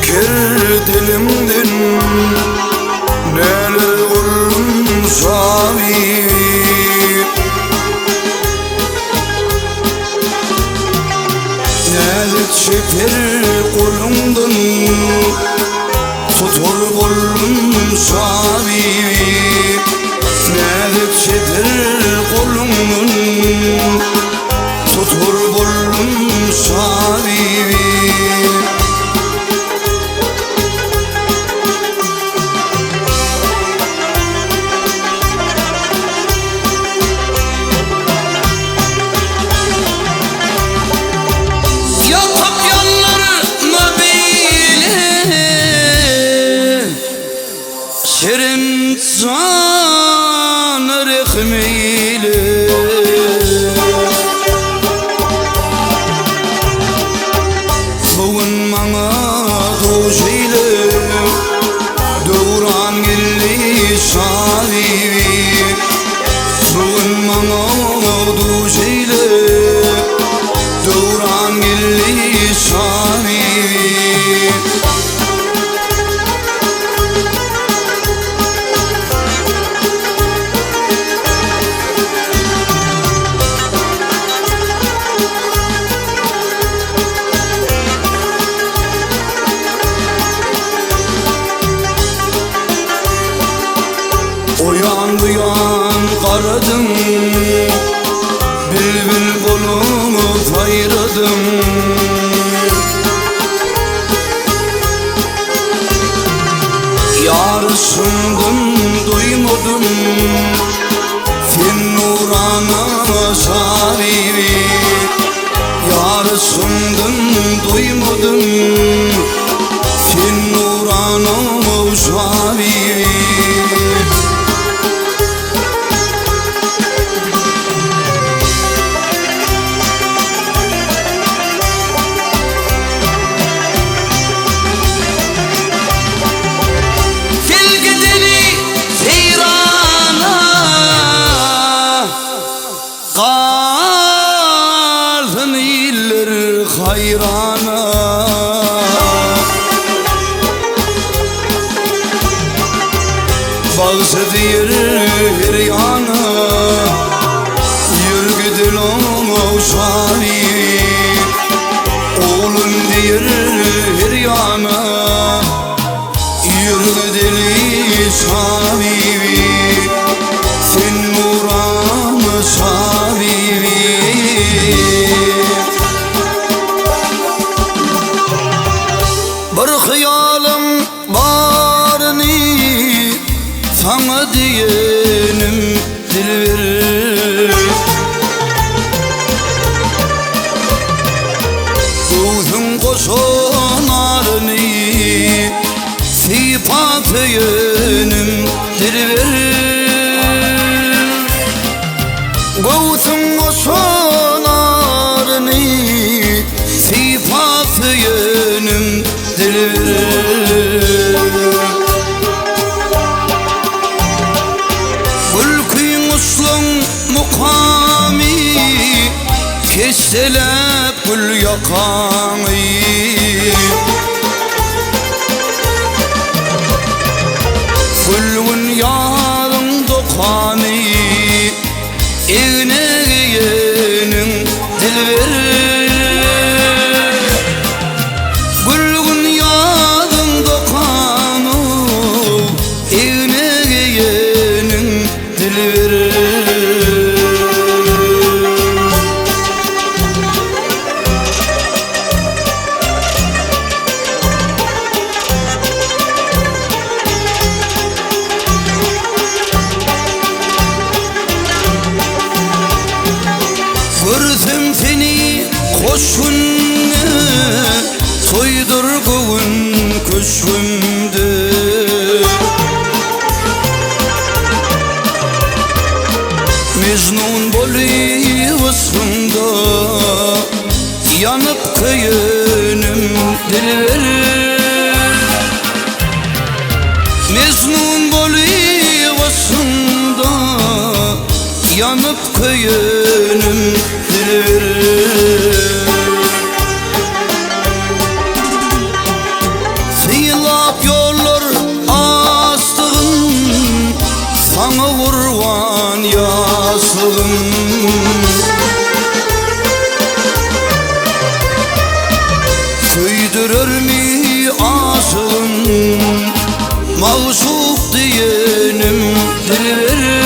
çekir dilimden, neler olmuş abi. Neler çekir kolumdan, tutur olmuş abi. Neler çekir kolumdan, tutur olmuş abi. Şirin can rıhmiyle Savunmana duşeyle Doğran gilli şadivi Savunmana duşeyle Doğran gilli şadivi Uyan uyan karadım, bülbül bulup ayradım. Yarısından duymadım, fin nurana şaribi. Yarısından duymadım, fin nurana şaribi. Hayrana Bağzı dir her yana Yürgüdül o şari Oğlum dir her yana Yürgüdül şari Sen nuran şari Bir hıyalım barını sana diyenim dil verir Uzun koşanarını sifat yenim dil verir Uzun koşanarını sifat yenim dil verir Gülkün uslun mukami Keştelep gül yakanı Gülgün yarın dokanı Evine giyenin dil verir Gördüm seni koşunne Soydurgun köşkümde Mecnun bolivasında Yanıp kıyınım dil verir Mecnun bolivasında Yanıp kıyınım dil verir güldürür mi aşığın? Mağşuk diyenim dil verir.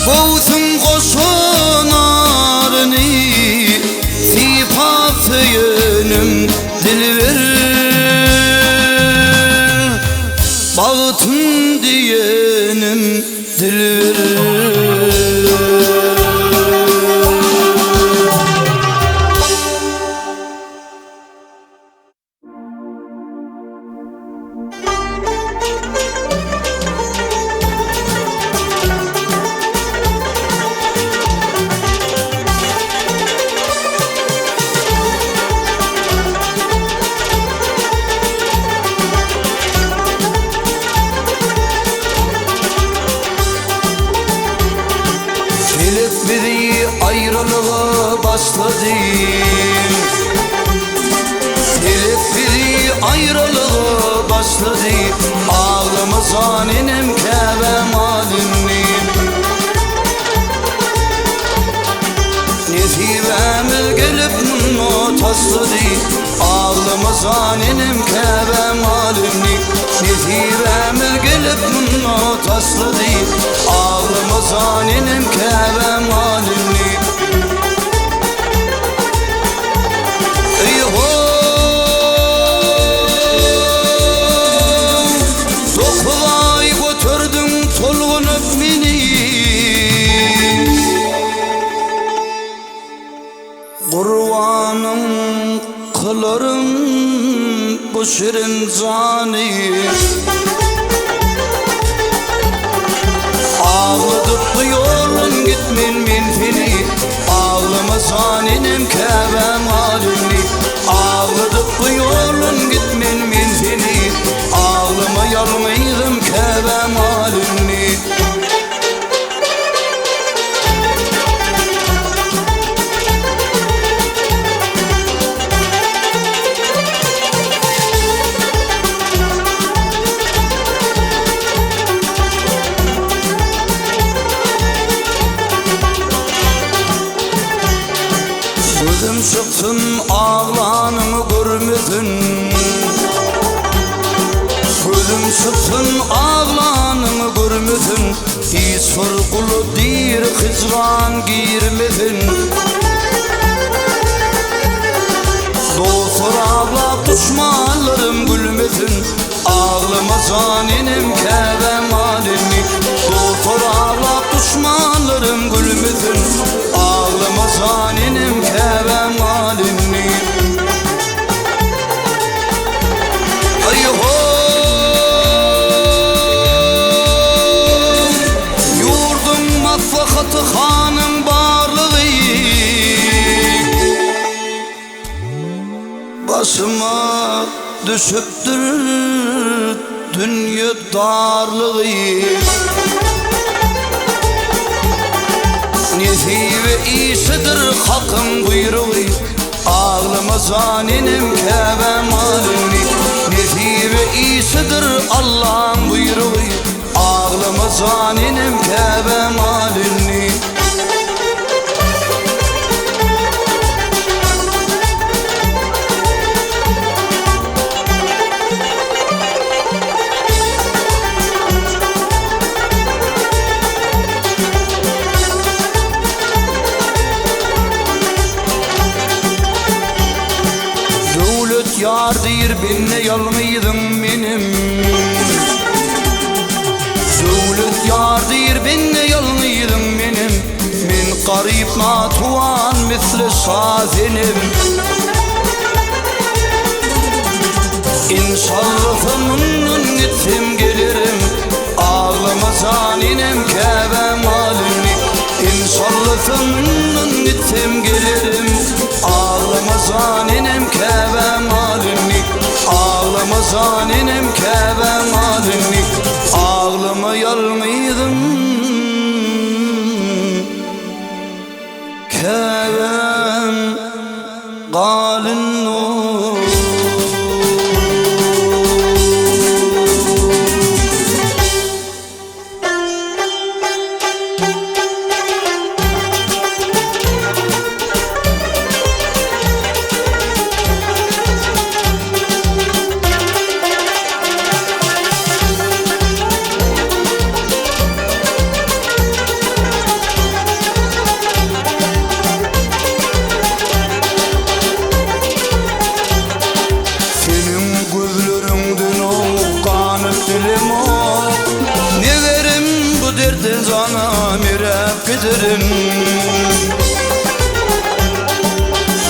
Kovsun koşanarını sifat yenim dil verir. Bağıtın diyenim dil verir. Ayrılığa başladı. Biri ayrılığa başladı. Ağlamazan inem kevem halimni. Nesibemil gelip munno tasladı. Ağlamazan inem kevem halimni. Nesibemil gelip munno tasladı. Ağlamazan inem kevem halimni. Dokulay götürdün solğunup meni. Kurbanım kılarım bu şirin zani. Ağladık yolun gitmin minfini. Ağlamazan inem kevem halimni. Ağladık yolun gitmin minfini. Ağlamayalmaydım kevem halimni. Gözüm çıksın ağlanımı görmedin. Gözüm çıksın ağlanımı görmedin. Hiç sorgulu dir hicran girmedin. Dostlar ağlap düşmanlarım gülmedin. Ağlamazan inem kevem halimni. Dostlar ağlap düşmanlarım gülmedin. Ağlamazan inem kevem halimni. Ayho yurdum maslahatı hanım barlığı. Başıma düşüptür dünya darlığı. Nesibe işidir hakkın buyruğu. Ağlamazan inem kevem halimni. Nesibe işidir Allah'ın buyruğu. Ağlamazan inem kevem halimni. Yar deyir binne yalmıydım benim. Devlet yar deyir binne yalmıydım benim. Min qarib matuan misli sazinim. İnşallah ömrümün gittim gelirim. Ağlamazan inem kevem halimni. İnşallah ömrümün gittim gelirim. Ağlamazan inem kevem halimni. Ağlamazan inem kevem halimni. Ağlamayalmıydım kevem galin nur. giderim.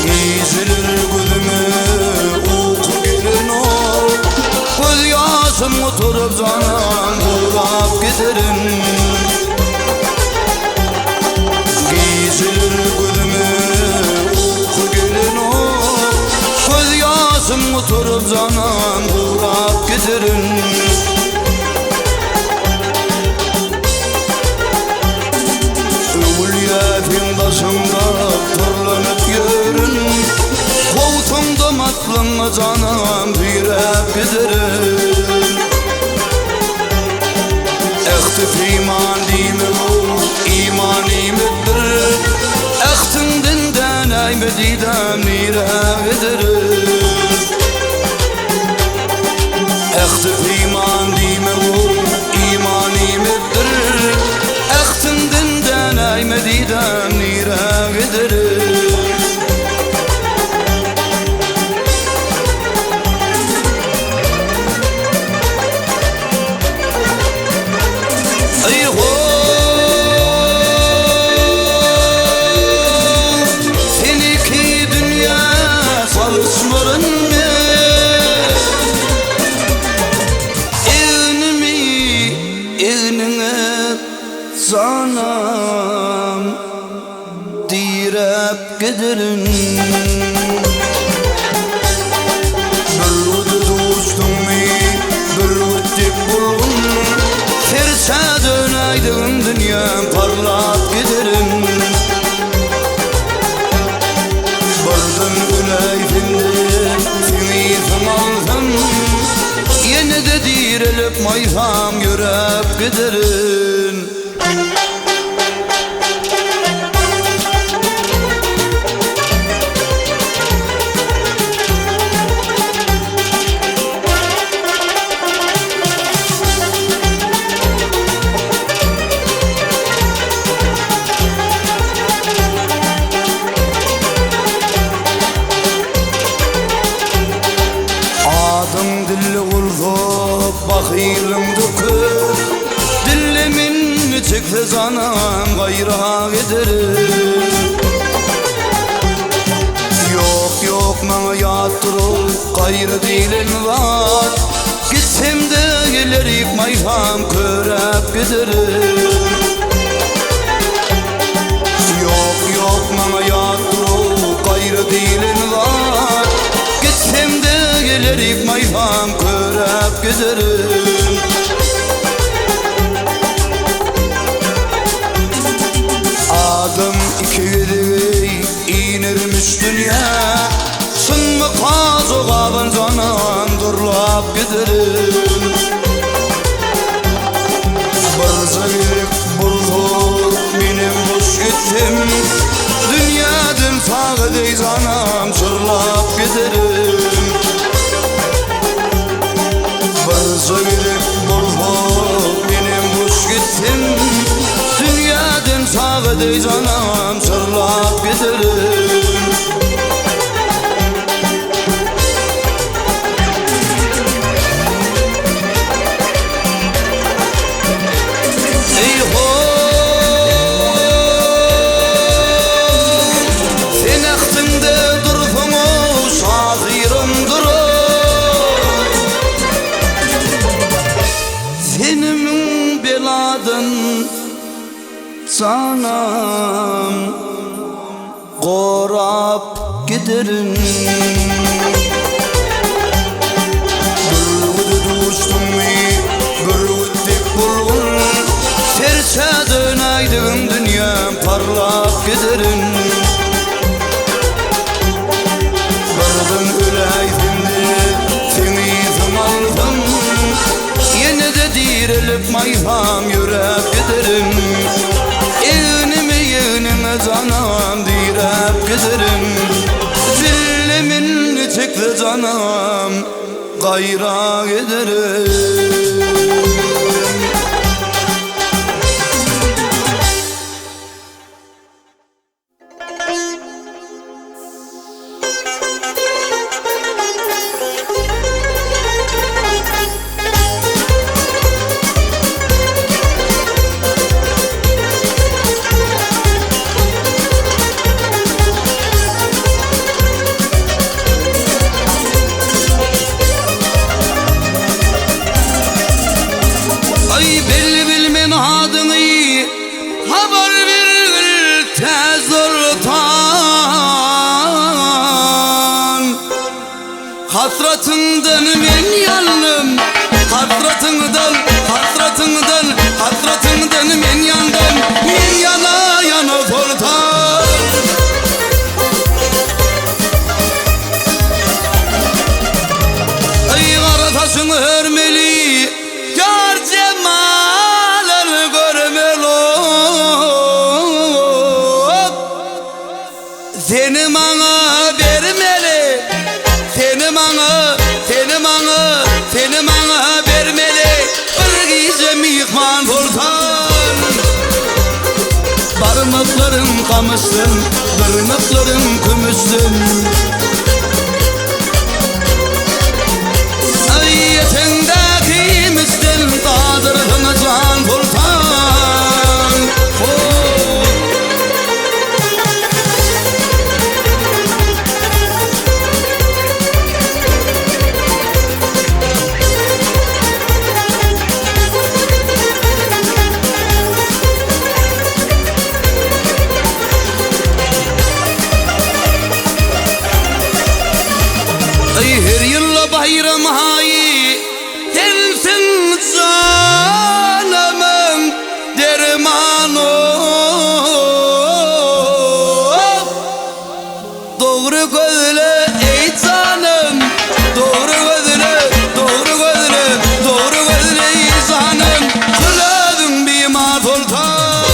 Ezilir gözüme uyku gelin ol, göz yaşım oturup canan uğrap giderim. Ezilir gözüme uyku gelin ol, göz yaşım oturup canan uğrap giderim. Ömür başımda torlanıp yürün, koltuğumda matlanma canım birep giderim. Ehtif iman diyme bu, iman imettir. Ehtin dinden aymedidem nire giderim. Ehtif iman diyme bu, iman imettir. Ehtin dinden aymedidem nire giderim. Canım direp giderim. Bir öde dostum mi, bir öde bulgun. Terse döneydim dünyam parlap giderim. Birden üleyfindim, seni aldım. Yine de dirilip mayham görüp giderim. Adım dilli ulfup bakıyım döküp, dilimin çıktı canım gayra giderim. Yok yok bana yattırıp gayrı dilin var, gitsem de gelerip mayham körep giderim. Yok yok bana yattırıp gayrı dilin var, gitsem de gelerip mayham körep giderim. Adım iki yedi inirmiş dünya, sınma kazı kabın canan durlap giderim. Barza girip buldu benim boş gittim, dünyadım sağı dey canam çırlap giderim. Barza girip buldu benim boş gittim, dünyadım sağı dey canam çırlap giderim. Canım korap giderim. Bir öde dostum mi, bir öde bulgun. Terse döneydim dünyam parlap giderim. Birden üleyfimdi, seni aldım. Yine de dirilip mayham yürep giderim. Yeğenime canım direp giderim. Zillimin çıktı canım gayra giderim. Hasratından men yandım, hasratından men yandım, men yana yana sultan. Ay qarataşın hörmeli, yar cemalını görmeli. Seni bana vermeli, seni bana vermeli. Bir gece mihman sultan. Parmaklarım kamışsın, tırnaklarım kümüşsün. Ay yetindeki mistin tadırın can sultan. Her yılla bayram hayi gelsin canımın dermanı. Doğru gözle ey canım, doğru gözle ey canım. Kıladın bir sultan.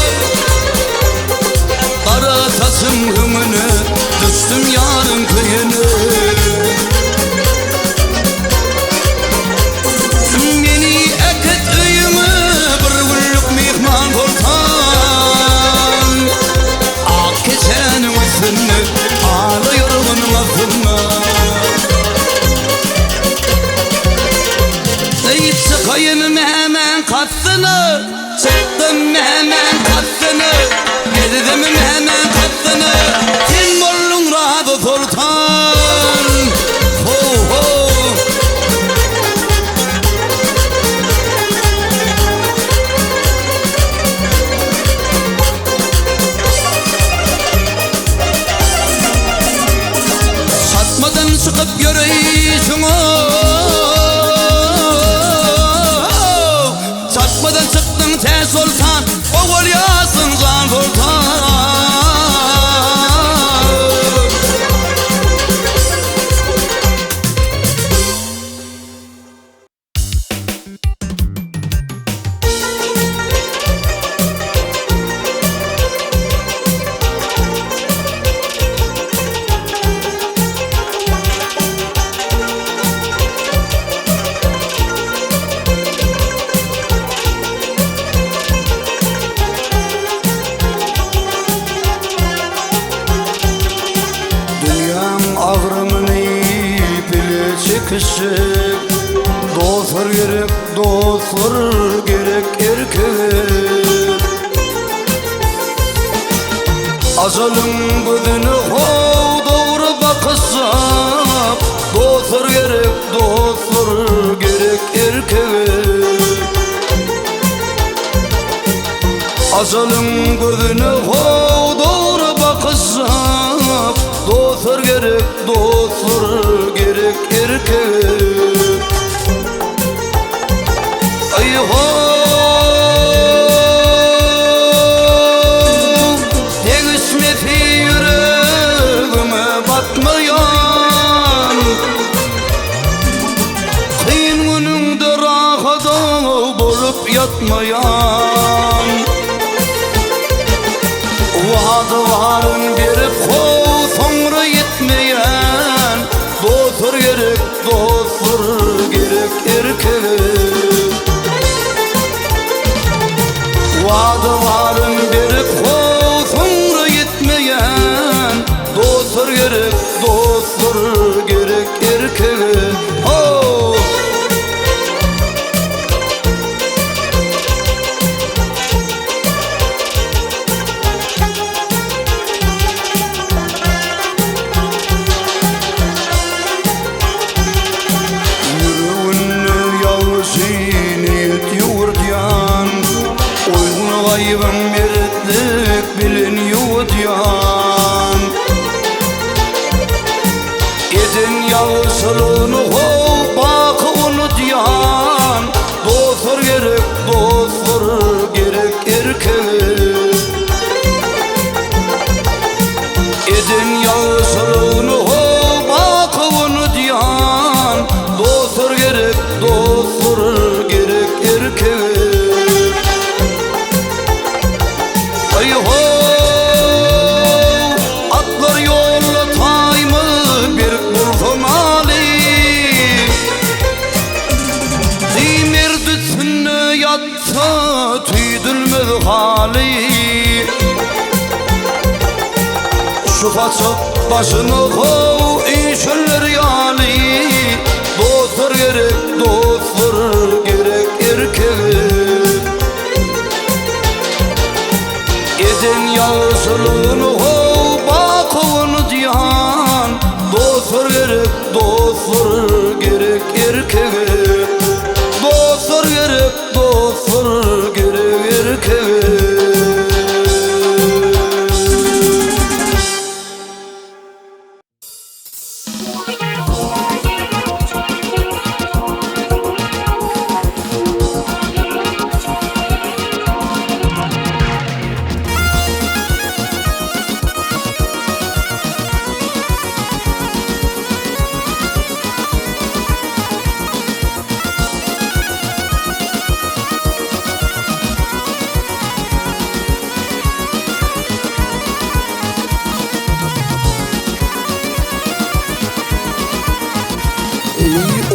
Kara taşım hümünü, düştüm yarın kıyını. Çıkayım hemen katsını, çıktım hemen katsını, gezdim hemen katsını. Sen bollun razı sultan. Ho ho. Satmadan çıkıp yürüyüşün o. Satmadan çıktın sen sultan, oğul yasın can sultan. Kışık dostlar gerek erkek. Azalım gözünü hov doğru bakısak, dostlar gerek erkek. Azalım gözünü hov doğru bakısak, dostlar gerek erkek. Ay ho, değişmedi yüreğime batmayan. Kıyın gününde rahada bulup yatmayan. Vadı varın berip hov sonra yetmeyen. Dostlar gerek erkek. Vadı varın berip hov sonra yetmeyen. Dostlar gerek erkek. Oh. Ayıbım birlik bilin yudyan. Edin yağsılını hov bakı unutyan. Dostlar gerek erkeğe. Edin yağsılını hov bakı unutyan. Dostlar gerek erkeğe. Ay ho, atlar yolla tayma bir bulfun ali. Demir dütünü yatsa tüydülmez hali. Şu façı başını kov işler yali. Dostlar gerek erkeğe. Edin yağsılını hov bakı unutyan. Dostlar gerek erkeğe. Dostlar gerek erkeğe.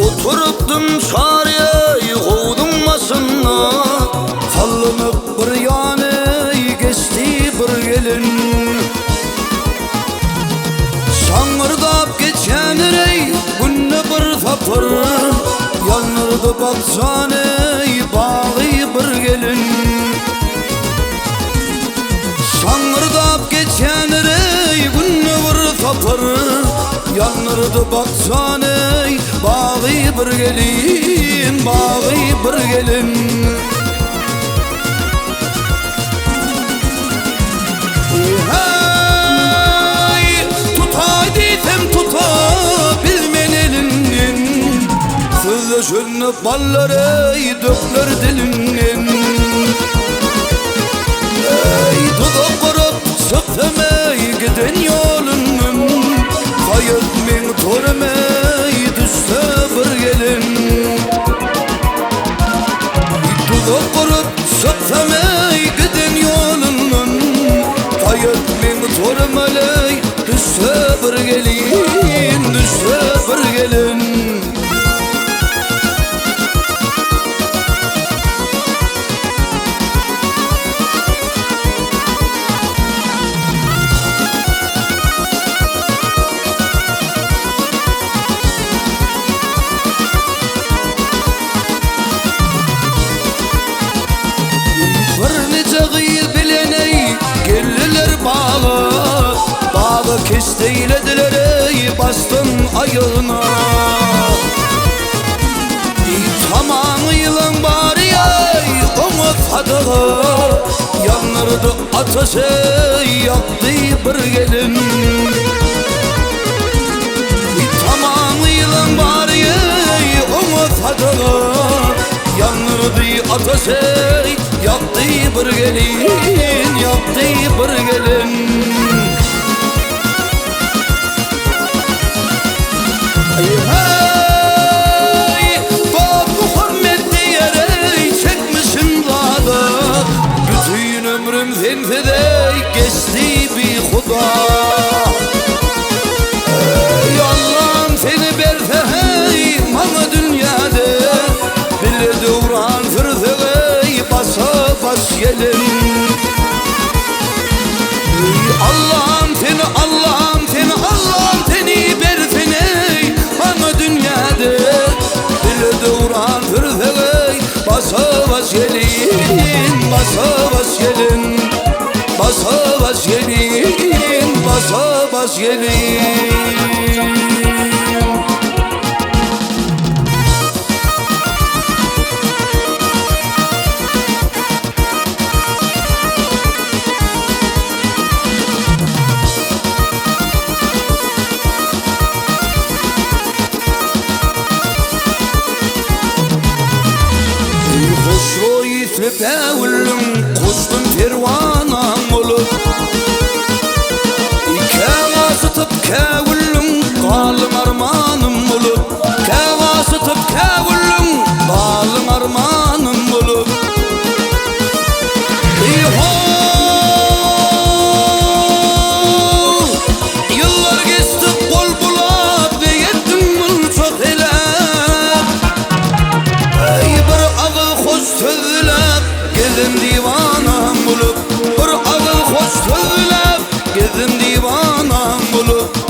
Oturuptum çareye kovdum masına. Sallanıp bir yana geçti bir gelin. Şangırdap geçen rey günne bir tapır. Yanırdı baksana bağı bir gelin. Şangırdap geçen rey günne bir tapır. Yanırdı baksana bağı bir gelin, bağı bir gelin. Hey, tutaydım tutabilmen elinden. Sözleşin balları dökler dilinden. Ey tutup kurup sıktım giden yolundan. Hayat min tormey düşse bir gelin. Tutup kurup sıktım giden yolundan. Hayat min tormey düşse bir gelin, düşse bir gelin. Kesteylediler ey bastın ayağına. Tamam yılan bari ey omuz hadağı. Yanırdı ateşe yaktı bir gelin. Tamam yılan bari ey omuz hadağı. Yanırdı ateşe yaktı bir gelin, yaktı bir gelin. Hey, bak Muhammed diyerek çekmişim dağda. Bütün ömrüm zenfede geçti bir huda. Ey Allah'ım seni berse hey bana dünyada. Bile devran fırze hey basa bas gelin. Ey Allah'ım seni Allah'ım seni Allah'ım seni bersene. Dünyada bile devran fırze basa bas gelin, basa bas gelin, basa bas gelin, basa bas gelin. bəvüllüm Kuştum pervanan olup Kəvasıtıp kəvüllüm Qalın armanım olup Kəvasıtıp kəvüllüm Qalın armanım olup Yıllar geçti kol bulap ve yettim bunu çok elep Bir ağı hoş sözlep gezim divanam bulup Bir ağı hoş sözlep gezim divanam bulup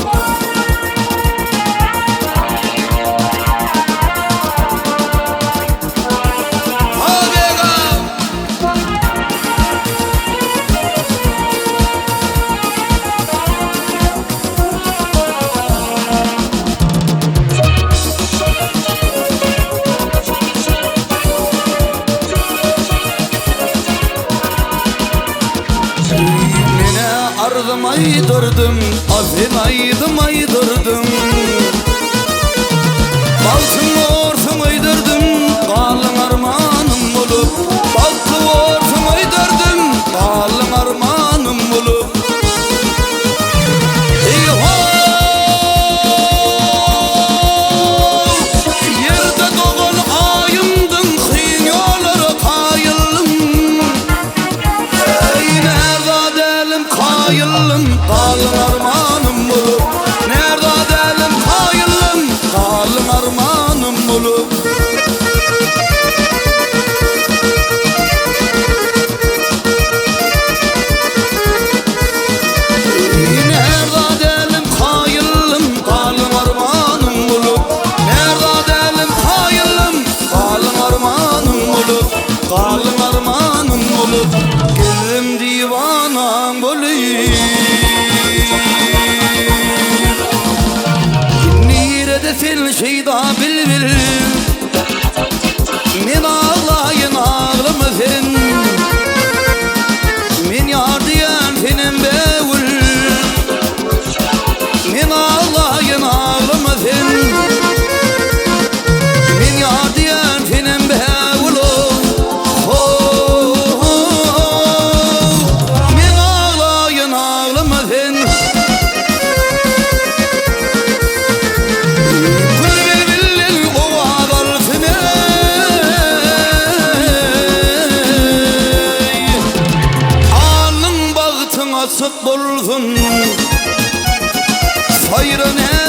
Ardım aydırdım, afin aydım aydırdım Baltın orsun aydırdım, qalın armanım olup Baltın orsun aydırdım, qalın armanım olup Yerde doğan ayımdın, xıyın yolları qayılım Nerede delim qayılım Qalın armanım bulup Nerede delim qayılım Qalın armanım bulup Nerede delim qayılım Qalın armanım bulup Nerede delim qayılım Qalın armanım bulup Qalın armanım bulup Gezim divanam bulup Fil şeyda bilbil Min ağlayın ağlama fin Min yar diyen finin bevül Min ağlayın ağlama fin Min yar diyen finin bevül Min ağlayın ağlama fin Açık bulsun Sayrı ne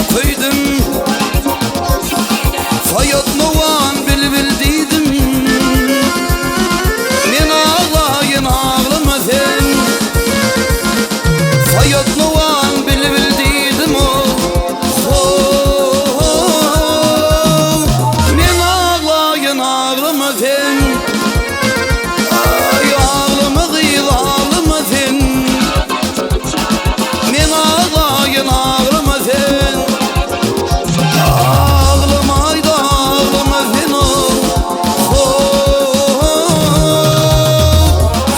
köydim. Fayatmavan bilbil deydim. Men ağlayın ağlama sen. Fayatmavan bilbil deydim o. Men ağlayın ağlama sen. Ay ağlama kıyıl ağlama sen. Men ağlayın ağlama sen. Ağlamaydı ağlama sen o.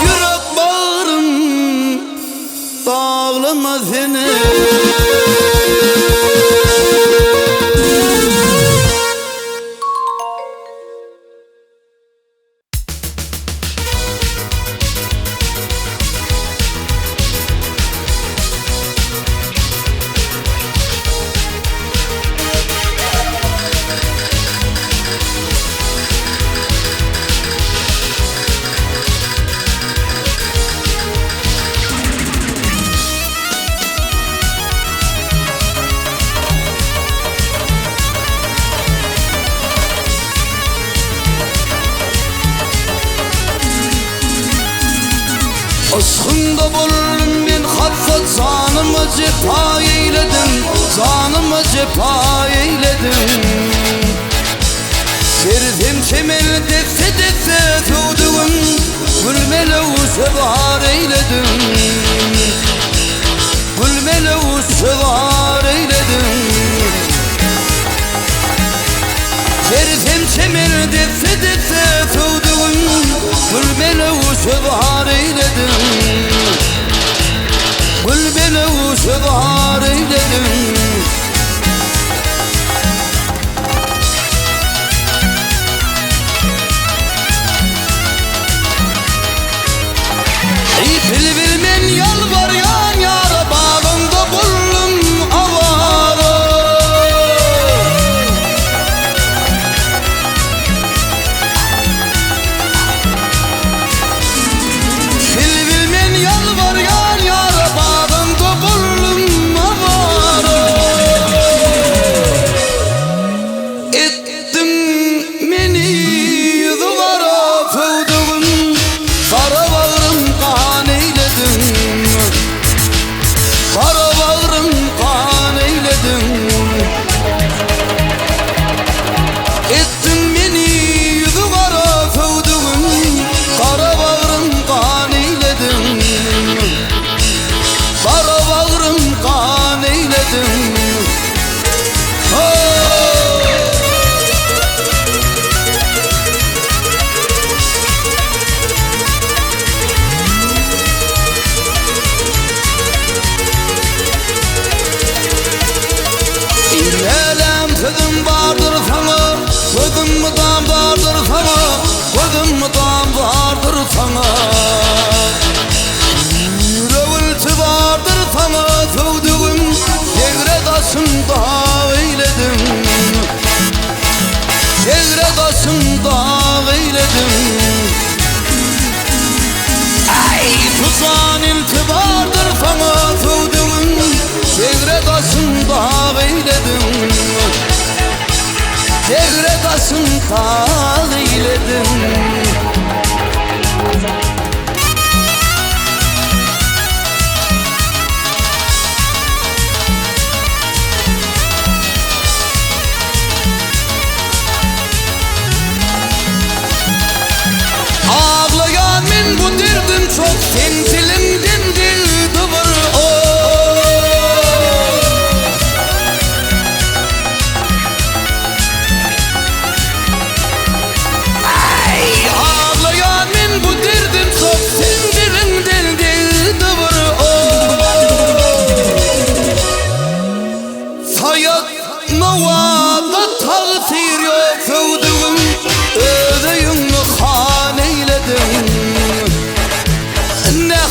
Yürek bağrım dağlama seni. Aşkında bulurum ben haffat, zanıma cefa eyledim, zanıma cefa eyledim. Serdim çemel dese dese tuğduğum, gülmele sevar eyledim. Gülmele sevar eyledim. Serdim çemel dese dese tuğduğum, gülmele sevar eyledim. Gülmele sevar eyledim. Bilbilmen yalvaryan yara, bağında buldum avara. Bilbilmen yalvaryan yara, bağında buldum avara. Ettim meni duvara fıldığım, kara bağrım kan eyledim. Kara bağrım kan eyledim. Ettin beni duvara fıldığım, kara bağrım kan eyledim. Kara bağrım kan eyledim. İlmelem kızım vardır sana, kızım mı dam vardır sana, kızım mı dam vardır sana. Rövültü vardır sana sevduğum, degradasında eyledim. Degradasında eyledim. Ay tuzan iltibardır sana sevduğum, degradasında eyledim. Degradasında eyledim. Ağlayan men bu derdim çok, tenzilimden dildi var o. Ağlayan men bu derdim çok, tenzilimden dildi var o. Sayatma vada tağsir yok sevduğum, ödeyim kan eyledim. Ne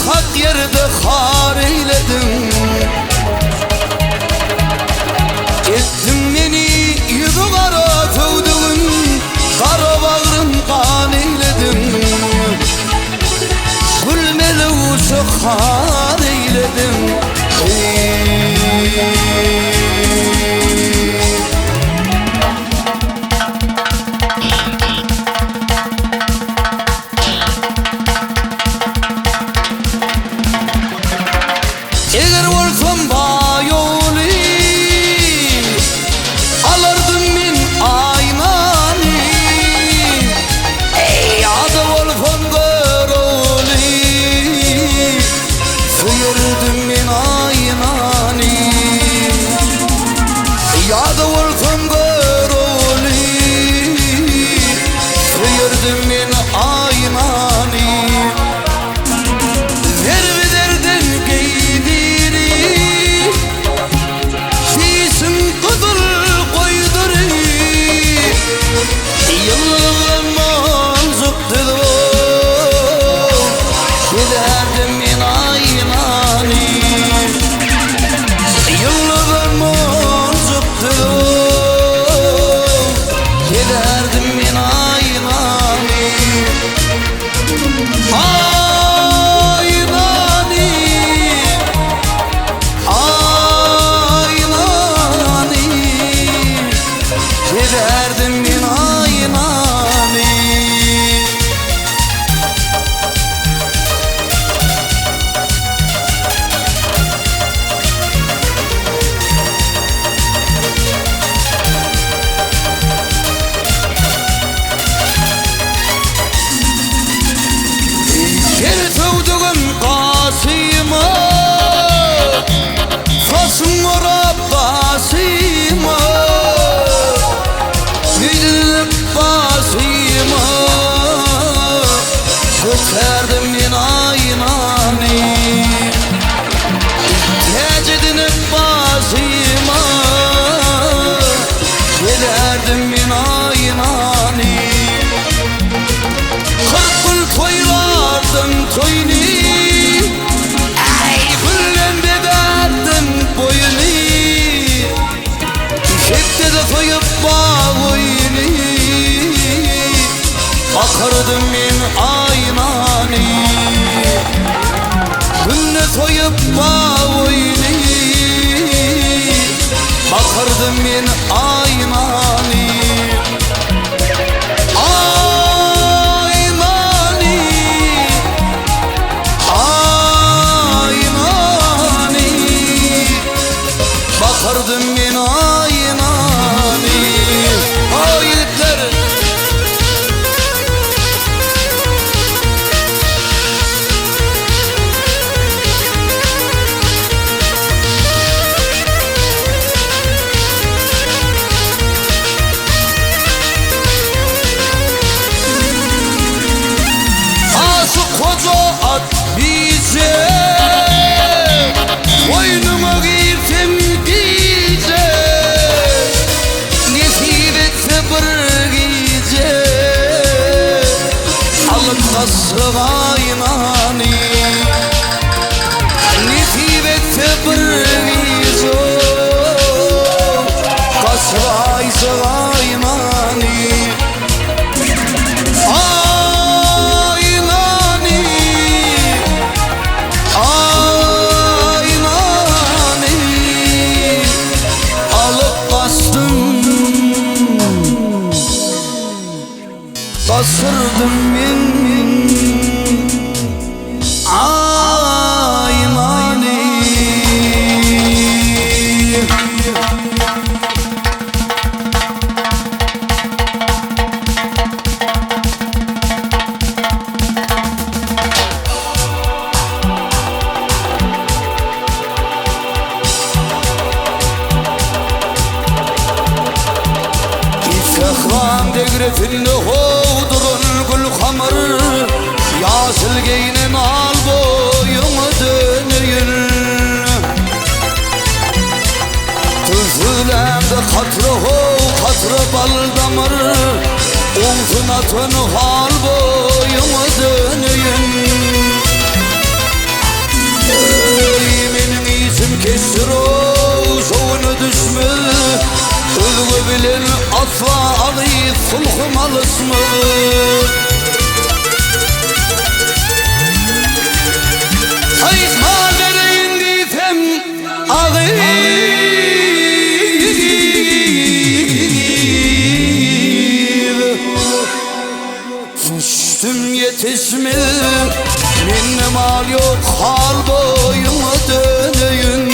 basima Yüzünüp basima Göterdim min aynani Tecidinip basima Gelerdim min aynani Kırk kul toylardım toyni Kullen beberdim boyuni Hepte de soyup bağıyni Bakardım min aynani Günne soyup bağıyni Bakardım min aynani Aynani Aynani Bakardım min aynani O yiğitler Koca at bize Boynuma girdim gece Nesip etse bir gece Alıp kasıgaynani Nesip etse bir gece Kasıgaynani Basırdım min aynani İfehran degretinli hovdurun gül hamır Yasilgeynin al boyumu dönüyün Tüzülemde katrı katrı bal damır Umsun atın hal boyumu dönüyün Benim isim kesir o soğunu düşmü Özgü bilir atla ağıyı sulhum alısmı Hayt madereyin diysem ağıyı Düştüm yetişmi minne mal yok hal boyuma dönüyün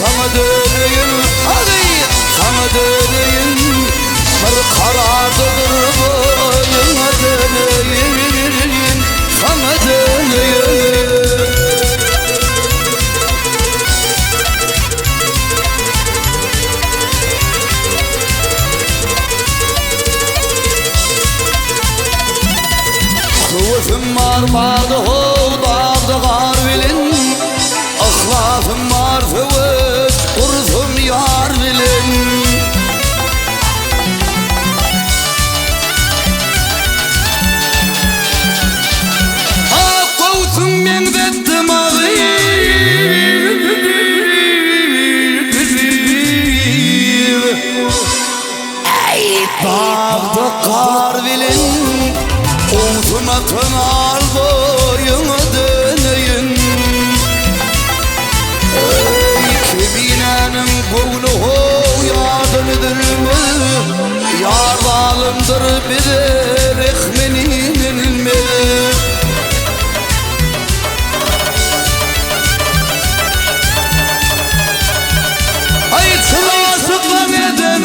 Sana döneyim, hadi sana döneyim Bir karardıdır boyuna döneyim Sana döneyim Kuvvetim var bağda hovdarda gar bilin Ahlafım var fıvıt Kurzum yar bilin Kovsun men vettim ağıyı Dağda kar bilin Kovsun atın al boyunu dönüyün Binenim kovunu yardımıdır mı Yardalımdır bilir ekmenin mi Ay çılası neden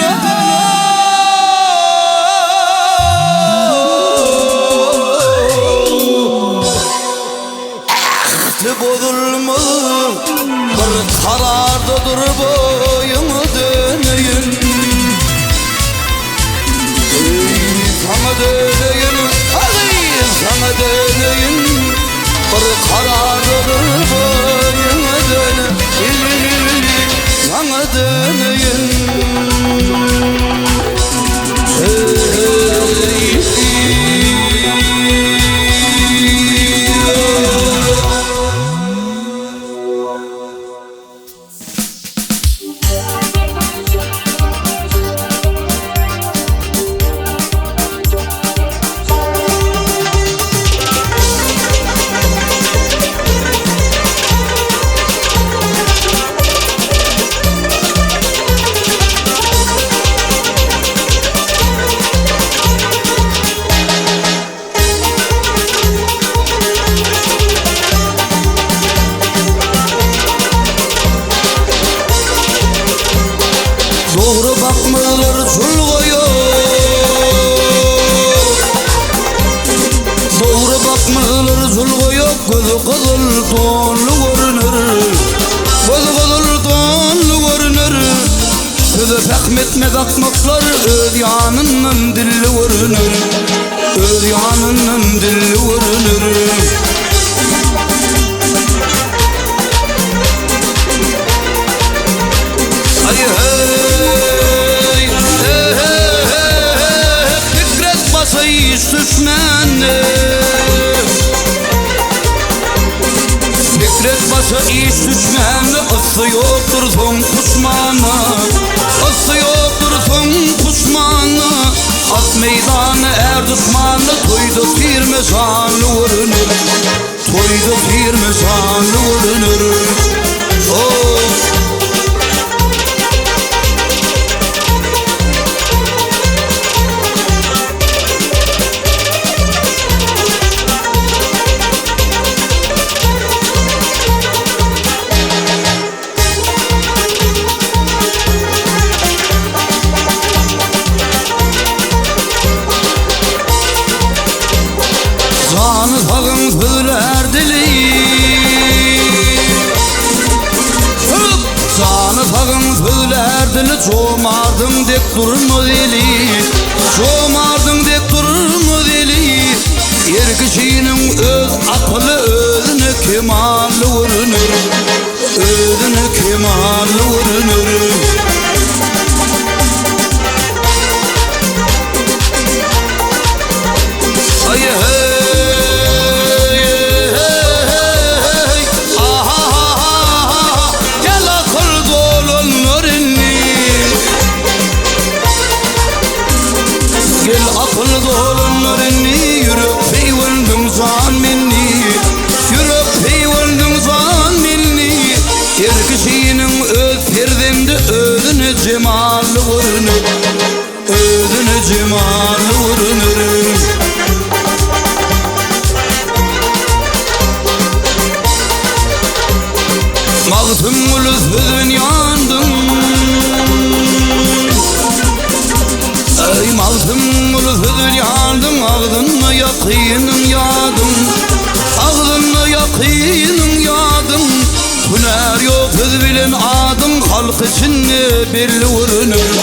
bozulmuş Bir karardadır boyunu döneyim. Sana döneyim, sana döneyim. Bir karardadır boyunu döneyim. Sana döneyim. Doğru bakmalar çulgoyor, doğru bakmalar çulgoyor. Gözü kızıl tonlu görünür, gözü kızıl tonlu görünür. Sözü fehmetmez akmaklar öz yanının dilli görünür, öz yanının dilli görünür. Hiç düşmanı Fikret basa iş düşmanı. Aslı yoktur son kuşmanı, aslı yoktur son kuşmanı. At meydanı er düşmanı. Toyda firme şanlı vurunur, toyda firme şanlı vurunur. Oh. Canı sağın söyler dili, canı sağın söyler dili. Çoğmardın dek durma dili, çoğmardın dek durma dili. Er kişinin öz aklı özüne kemalli vurunur, özüne kemalli vurunur. Ay hey. Gel akıl dolunlarını yürüp peyvendin zan minni, yürüp peyvendin zan minni. Her kişinin öz perdemde özüne cemalli vurunur, özüne cemalli vurunur. Mağtım ulus hüzün yandım, ey mağtım ulus hüzün yandım. Ağzınla yakînin yadım, ağzınla yakînin yadım. Hüner yok söz bilen adım. Halk için belli vurunur,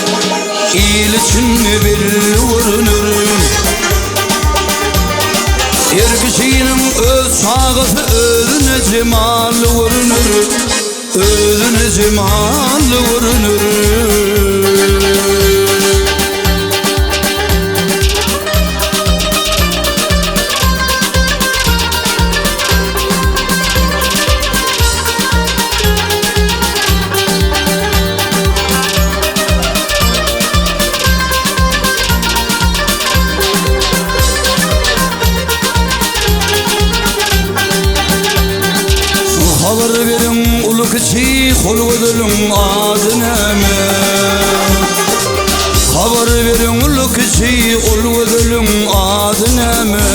il için belli vurunur. Her kişinin öz şahısı özüne cemalli vurunur, özüne cemalli vurunur. Haber verin ulu kişi kol ödülün adıneme. Haber verin ulu kişi kol ödülün adıneme.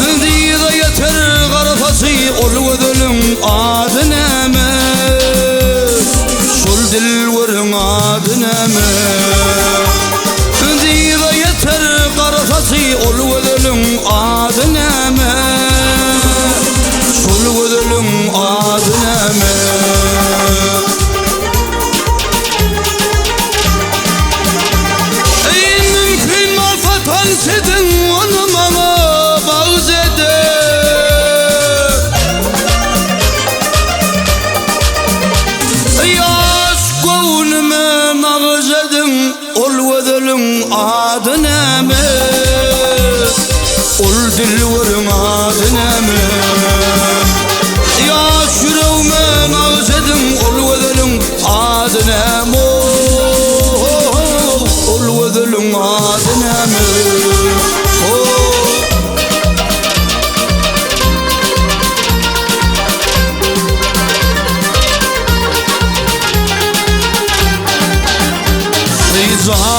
Zildiğe yeter karafası kol ödülün adıneme. Şul dil verin adıneme. Zildiğe yeter karafası kol ödülün adıneme. Şul ödülün adıneme.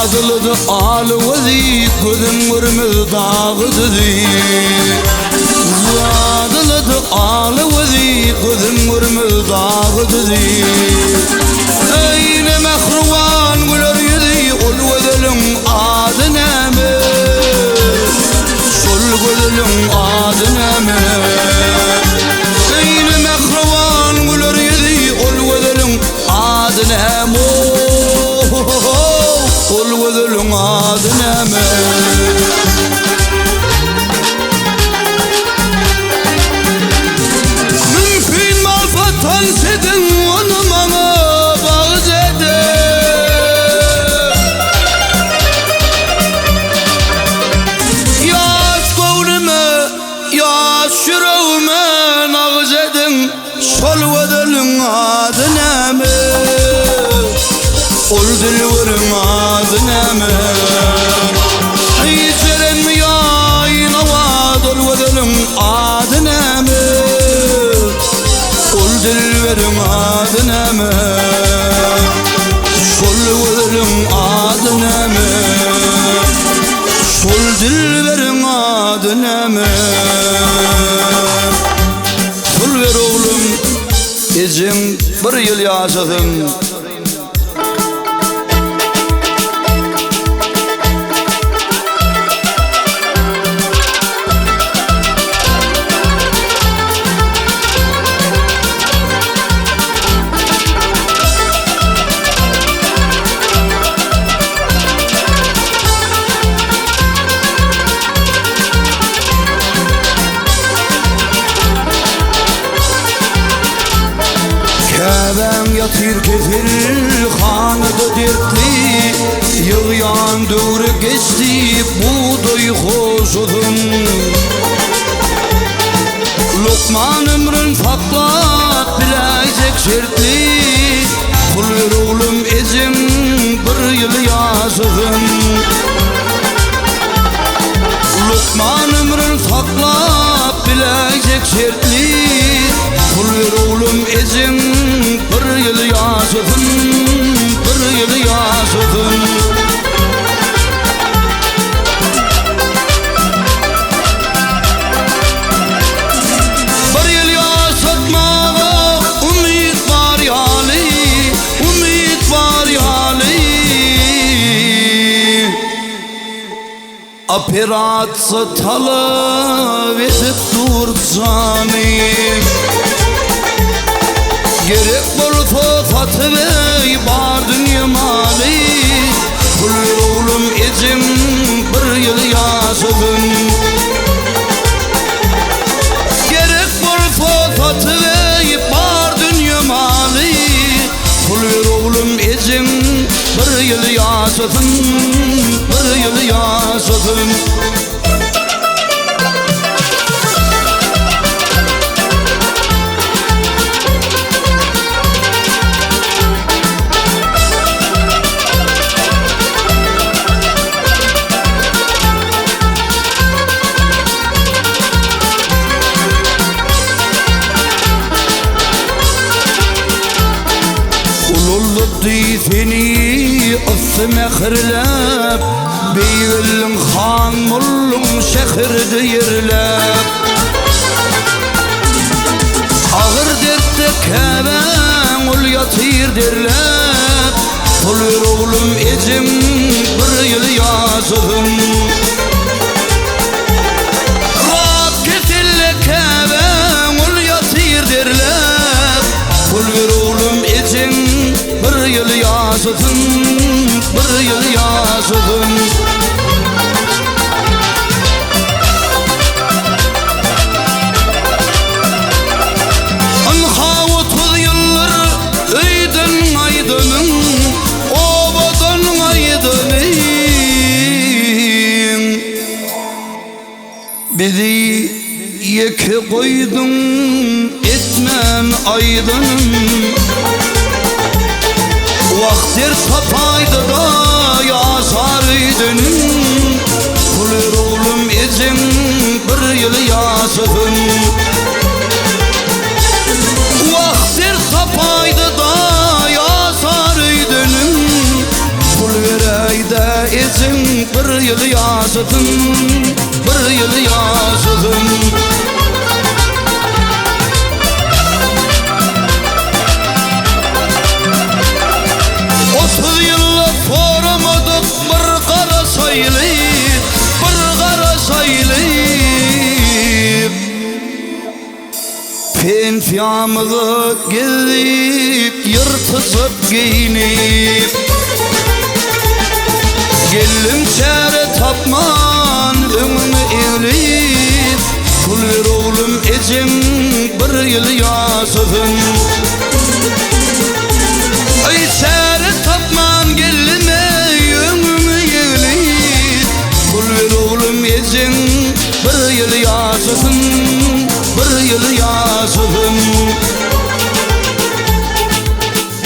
Zadılıdı alıvızı gözüm vurmaz dağıdıdı. Zadılıdı alıvızı gözüm vurmaz dağıdıdı. Eyne mehruvan güler yüzü ol gözülün adına mı? Sol gözülün adına mı? Eyne mehruvan güler yüzü ol gözülün adına mı? Ol gözülün adına mı? Mümkün malfatan sedin onu bana bağız eder. Yaş gönlüme, yaş yüreğime nağız edin. Sol gözülün adına mı? Ol dilverin adına mı? Hiçeren mi yayın avad ol gözülün adına mı? Ol dilverin adına mı? Sol gözülün adına mı? Sol dilverin adına mı? Sol ver oğlum izin bir yıl yaşadın. Kəbəm yatır kefil xanıda dertli. Yığyan dövrü geçti buğday hoşudun. Lokman ömrün faklat biləcek şertli. Kul ver oğlum ezin bir yıl yazıdın. Lokman ömrün faklat biləcek şertli. Kul ver oğlum ezin bir yıl yaşadın, bir yıl yaşadın. Bir yıl yaşatmağa umid var yali, umid var yali. Operasyon talep edip durcani. Gerek bolsa fatve bar dünya mali. Kul ver oğlum ezin bir yıl yaşadın. Gerek bolsa fatve bar dünya mali. Kul ver oğlum ezin bir yıl yaşadın, bir yıl yaşadın. Seni öfme xırlap Beyvillin xan mullun şehirde yerlap. Ağır dertte kəbən ol yatır derlap. Kul ver oğlum ezin bir yıl yazıdın. Rab kesille kəbən ol yatır derlap. Kul ver oğlum ezin bir yıl yaşadın, bir yıl yaşadın. Anha 30 yıllar öydün aydının, obadan aydının. Bizi yeke koydun etmen aydının. Vaktir sapaydı da yaşarıydın. Kul ver oğlum ezin bir yıl yaşadın. Vaktir sapaydı da yaşarıydın. Kul ver ayda yaşadın, bir yıl yaşadın. 30 yıllık formadık bir kara sayılıp, bir kara sayılıp. Pensiyamızı gezip, yırtısıp giyinip. Gellim çare tapman, önümü eğilip. Pul ver oğlum ecem, bir yıl yaşadın. Ay çare tapman gelime, önümü eğilip. Pul ver oğlum ecem, bir yıl yaşadın, bir yıl yaşadın.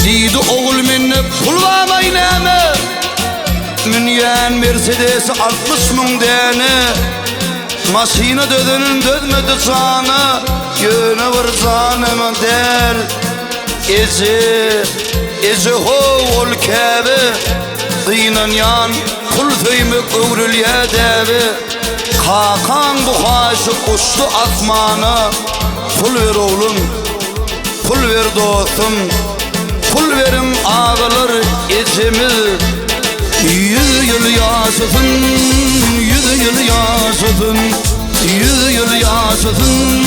Deydi oğul menne pul varmayname, Münyen Mercedes 60 ming dene. Masina dödenin dödmedi sana, yöne var zanıma der. Ezi ho ol kebe, Dıynan yan kul feymek övrülye devi. Kakan bu haşı uçtu asmana. Pul ver oğlum, pul ver dostum, pul verin ağalar ezimiz. 100 yıl yaşadın, 100 yıl yaşadın, 100 yıl yaşadın.